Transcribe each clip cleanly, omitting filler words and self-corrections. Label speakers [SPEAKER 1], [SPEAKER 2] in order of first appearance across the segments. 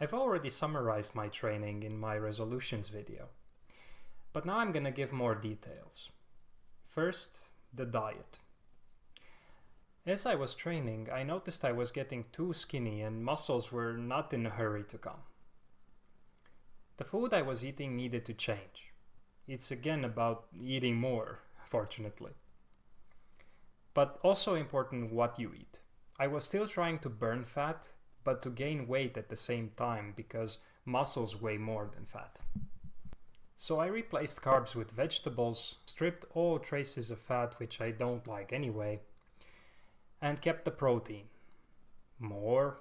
[SPEAKER 1] I've already summarized my training in my resolutions video, but now I'm gonna give more details. First, the diet. As I was training, I noticed I was getting too skinny and muscles were not in a hurry to come. The food I was eating needed to change. It's again about eating more, fortunately. But also important what you eat. I was still trying to burn fat, but to gain weight at the same time because muscles weigh more than fat. So I replaced carbs with vegetables, stripped all traces of fat, which I don't like anyway, and kept the protein. More.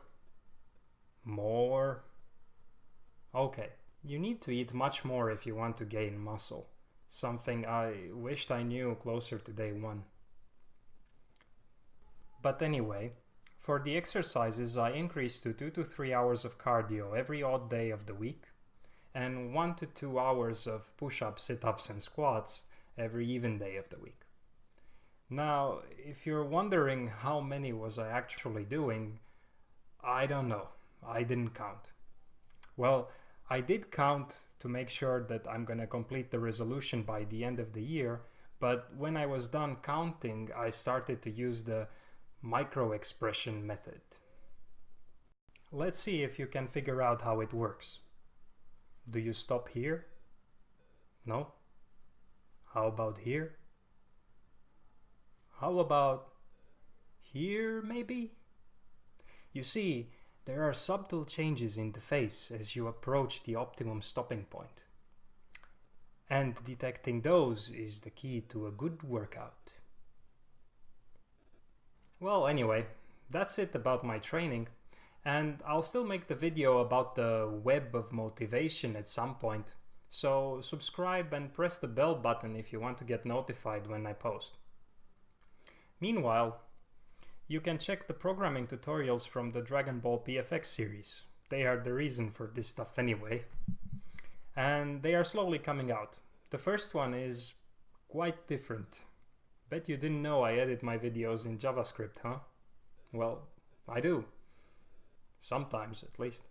[SPEAKER 1] Okay, you need to eat much more if you want to gain muscle, something I wished I knew closer to day one. But anyway, for the exercises I increased to 2 to 3 hours of cardio every odd day of the week, and 1 to 2 hours of push-ups, sit-ups and squats every even day of the week. Now, if you're wondering how many was I actually doing, I don't know. I didn't count. Well, I did count to make sure that I'm gonna complete the resolution by the end of the year, but when I was done counting, I started to use the Microexpression method. Let's see if you can figure out how it works. Do you stop here? No? How about here? How about here, maybe? You see, there are subtle changes in the face as you approach the optimum stopping point. And detecting those is the key to a good workout. Well, anyway, that's it about my training, and I'll still make the video about the web of motivation at some point, so subscribe and press the bell button if you want to get notified when I post. Meanwhile, you can check the programming tutorials from the DragonBall PFX series. They are the reason for this stuff anyway. And they are slowly coming out. The first one is quite different. Bet you didn't know I edit my videos in JavaScript, huh? Well, I do. Sometimes, at least.